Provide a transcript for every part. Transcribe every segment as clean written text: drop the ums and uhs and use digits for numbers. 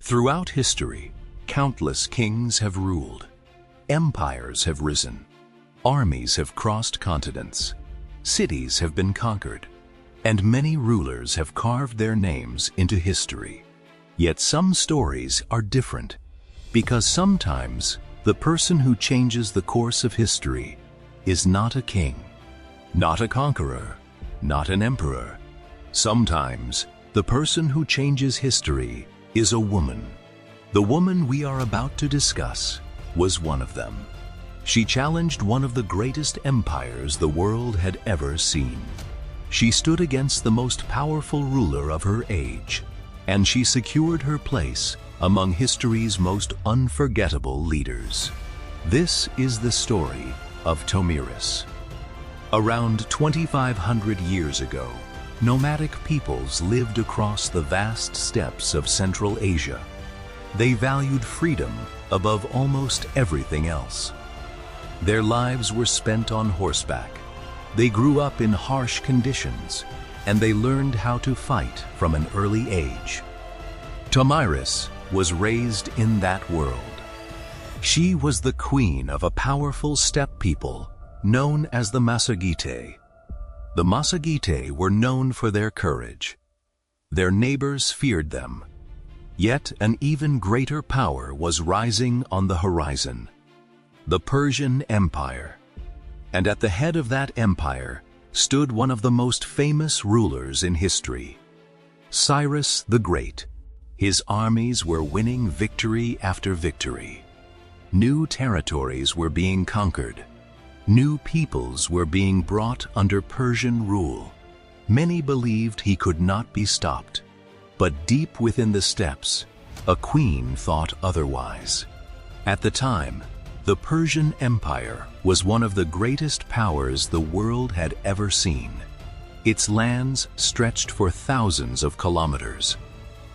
Throughout history, countless kings have ruled, empires have risen, armies have crossed continents, cities have been conquered, and many rulers have carved their names into history. Yet some stories are different, because sometimes the person who changes the course of history is not a king, not a conqueror, not an emperor. Sometimes the person who changes history is a woman. The woman we are about to discuss was one of them. She challenged one of the greatest empires the world had ever seen. She stood against the most powerful ruler of her age, and she secured her place among history's most unforgettable leaders. This is the story of Tomyris. Around 2,500 years ago, nomadic peoples lived across the vast steppes of Central Asia. They valued freedom above almost everything else. Their lives were spent on horseback. They grew up in harsh conditions, and they learned how to fight from an early age. Tomyris was raised in that world. She was the queen of a powerful steppe people known as the Massagetae. The Massagetae were known for their courage. Their neighbors feared them. Yet an even greater power was rising on the horizon: the Persian Empire. And at the head of that empire stood one of the most famous rulers in history, Cyrus the Great. His armies were winning victory after victory. New territories were being conquered. New peoples were being brought under Persian rule. Many believed he could not be stopped. But deep within the steppes, a queen thought otherwise. At the time, the Persian Empire was one of the greatest powers the world had ever seen. Its lands stretched for thousands of kilometers.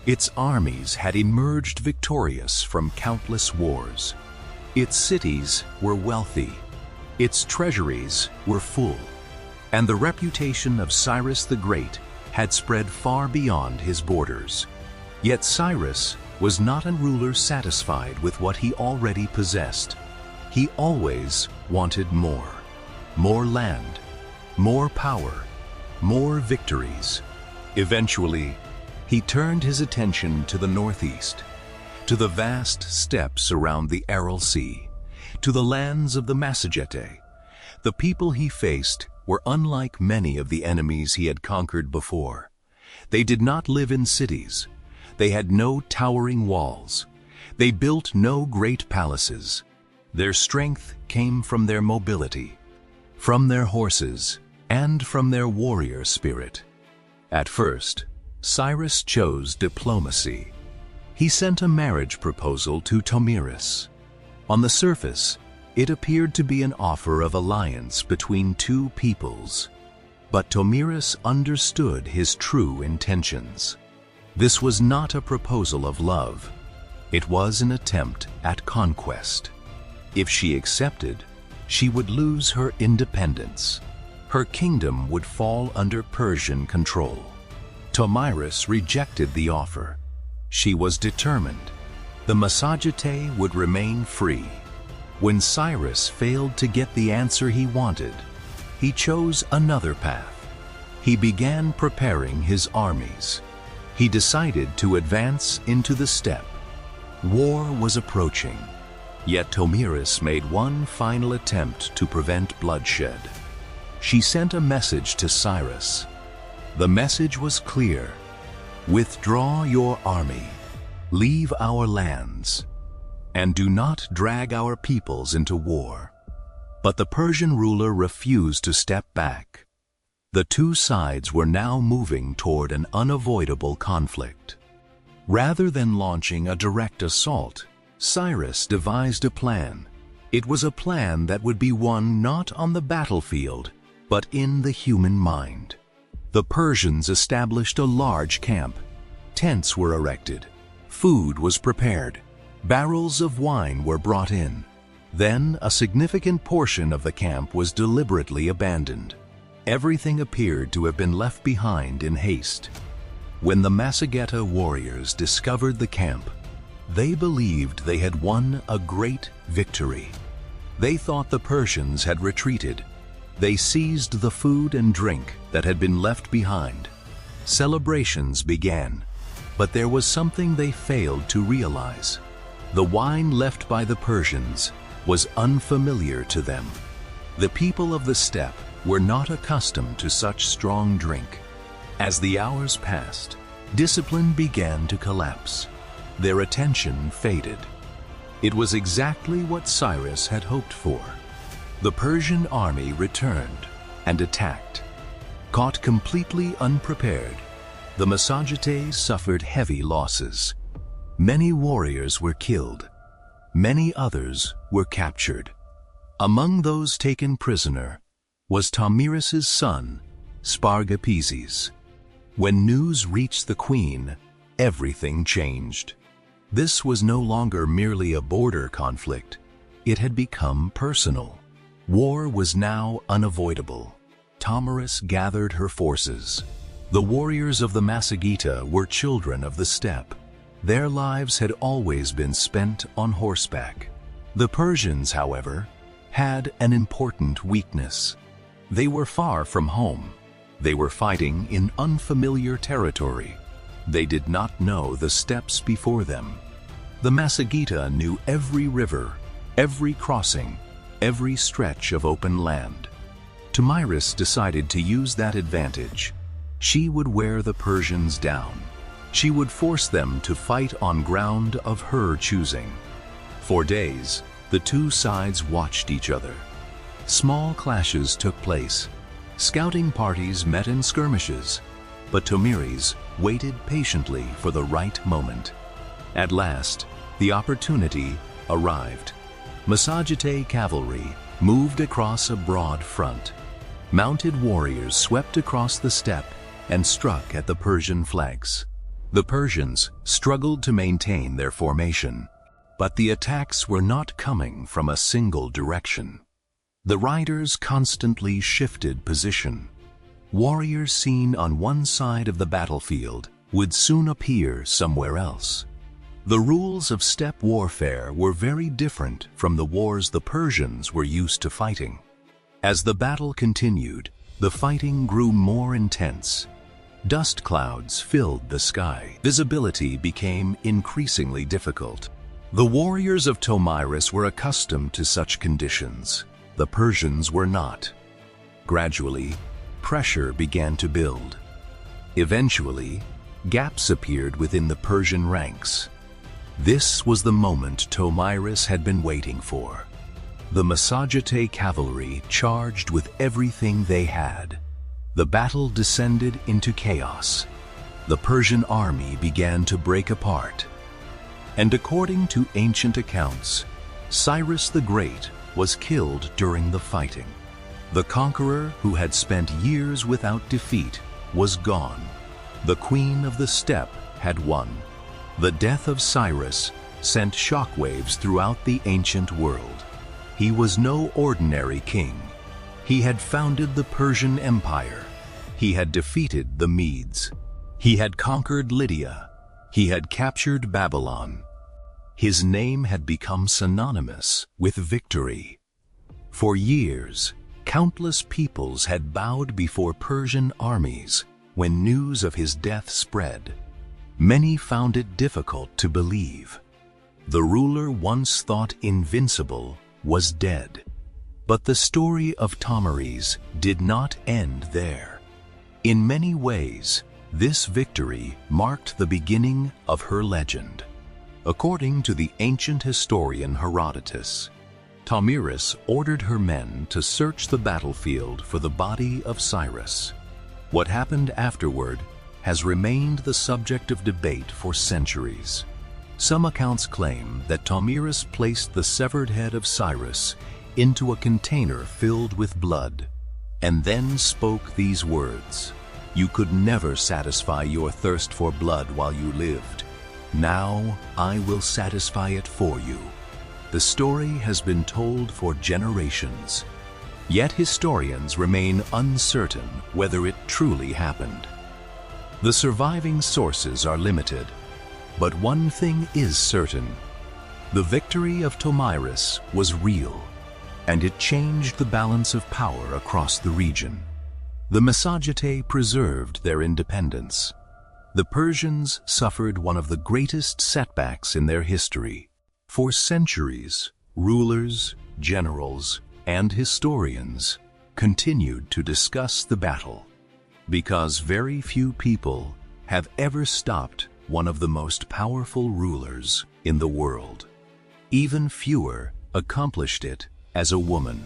Its armies had emerged victorious from countless wars. Its cities were wealthy. Its treasuries were full. And the reputation of Cyrus the Great had spread far beyond his borders. Yet Cyrus was not a ruler satisfied with what he already possessed. He always wanted more. More land, more power, more victories. Eventually, he turned his attention to the northeast, to the vast steppes around the Aral Sea, to the lands of the Massagetae. The people he faced were unlike many of the enemies he had conquered before. They did not live in cities. They had no towering walls. They built no great palaces. Their strength came from their mobility, from their horses, and from their warrior spirit. At first, Cyrus chose diplomacy. He sent a marriage proposal to Tomyris. On the surface, it appeared to be an offer of alliance between two peoples. But Tomyris understood his true intentions. This was not a proposal of love. It was an attempt at conquest. If she accepted, she would lose her independence. Her kingdom would fall under Persian control. Tomyris rejected the offer. She was determined. The Massagetae would remain free. When Cyrus failed to get the answer he wanted, he chose another path. He began preparing his armies. He decided to advance into the steppe. War was approaching, yet Tomyris made one final attempt to prevent bloodshed. She sent a message to Cyrus. The message was clear: withdraw your army, leave our lands, and do not drag our peoples into war. But the Persian ruler refused to step back. The two sides were now moving toward an unavoidable conflict. Rather than launching a direct assault, Cyrus devised a plan. It was a plan that would be won not on the battlefield, but in the human mind. The Persians established a large camp. Tents were erected. Food was prepared. Barrels of wine were brought in. Then a significant portion of the camp was deliberately abandoned. Everything appeared to have been left behind in haste. When the Massagetae warriors discovered the camp, They believed they had won a great victory. They thought the Persians had retreated. They seized the food and drink that had been left behind. Celebrations began, but there was something they failed to realize. The wine left by the Persians was unfamiliar to them. The people of the steppe were not accustomed to such strong drink. As the hours passed, discipline began to collapse. Their attention faded. It was exactly what Cyrus had hoped for. The Persian army returned and attacked. Caught completely unprepared, the Massagetae suffered heavy losses. Many warriors were killed. Many others were captured. Among those taken prisoner was Tomyris' son, Spargapeses. When news reached the queen, everything changed. This was no longer merely a border conflict. It had become personal. War was now unavoidable. Tomyris gathered her forces. The warriors of the Massagetae were children of the steppe. Their lives had always been spent on horseback. The Persians, however, had an important weakness. They were far from home. They were fighting in unfamiliar territory. They did not know the steppes before them. The Massagetae knew every river, every crossing, every stretch of open land. Tomyris decided to use that advantage. She would wear the Persians down. She would force them to fight on ground of her choosing. For days, the two sides watched each other. Small clashes took place. Scouting parties met in skirmishes, but Tomyris waited patiently for the right moment. At last, the opportunity arrived. Massagetae cavalry moved across a broad front. Mounted warriors swept across the steppe and struck at the Persian flanks. The Persians struggled to maintain their formation, but the attacks were not coming from a single direction. The riders constantly shifted position. Warriors seen on one side of the battlefield would soon appear somewhere else. The rules of steppe warfare were very different from the wars the Persians were used to fighting. As the battle continued, the fighting grew more intense. Dust clouds filled the sky. Visibility became increasingly difficult. The warriors of Tomyris were accustomed to such conditions. The Persians were not. Gradually, pressure began to build. Eventually, gaps appeared within the Persian ranks. This was the moment Tomyris had been waiting for. The Massagetae cavalry charged with everything they had. The battle descended into chaos. The Persian army began to break apart. And according to ancient accounts, Cyrus the Great was killed during the fighting. The conqueror who had spent years without defeat was gone. The queen of the steppe had won. The death of Cyrus sent shockwaves throughout the ancient world. He was no ordinary king. He had founded the Persian Empire. He had defeated the Medes. He had conquered Lydia. He had captured Babylon. His name had become synonymous with victory. For years, countless peoples had bowed before Persian armies when news of his death spread. Many found it difficult to believe. The ruler once thought invincible was dead. But the story of Tomyris did not end there. In many ways, this victory marked the beginning of her legend. According to the ancient historian Herodotus, Tomyris ordered her men to search the battlefield for the body of Cyrus. What happened afterward has remained the subject of debate for centuries. Some accounts claim that Tomyris placed the severed head of Cyrus into a container filled with blood, and then spoke these words: "You could never satisfy your thirst for blood while you lived. Now I will satisfy it for you." The story has been told for generations, yet historians remain uncertain whether it truly happened. The surviving sources are limited. But one thing is certain. The victory of Tomyris was real, and it changed the balance of power across the region. The Massagetae preserved their independence. The Persians suffered one of the greatest setbacks in their history. For centuries, rulers, generals, and historians continued to discuss the battle, because very few people have ever stopped one of the most powerful rulers in the world. Even fewer accomplished it as a woman.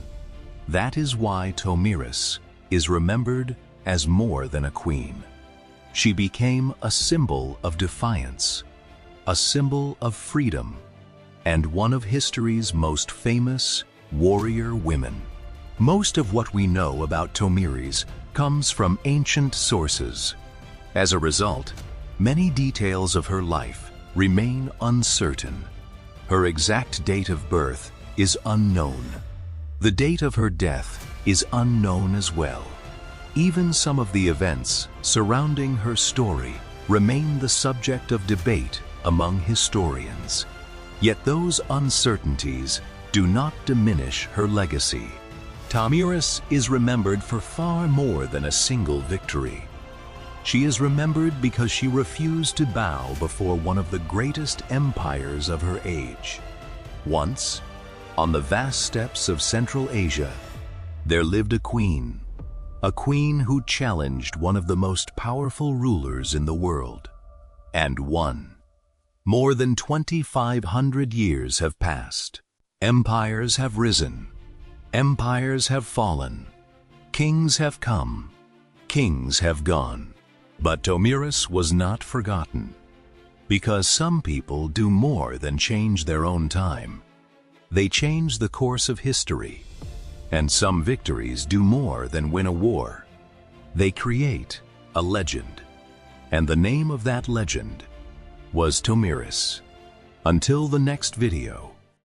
That is why Tomyris is remembered as more than a queen. She became a symbol of defiance, a symbol of freedom, and one of history's most famous warrior women. Most of what we know about Tomyris comes from ancient sources. As a result, many details of her life remain uncertain. Her exact date of birth is unknown. The date of her death is unknown as well. Even some of the events surrounding her story remain the subject of debate among historians. Yet those uncertainties do not diminish her legacy. Tomyris is remembered for far more than a single victory. She is remembered because she refused to bow before one of the greatest empires of her age. Once, on the vast steppes of Central Asia, there lived a queen who challenged one of the most powerful rulers in the world, and won. More than 2,500 years have passed. Empires have risen. Empires have fallen. Kings have come. Kings have gone. But Tomyris was not forgotten, because some people do more than change their own time. They change the course of history, and some victories do more than win a war. They create a legend, and the name of that legend was Tomyris. Until the next video,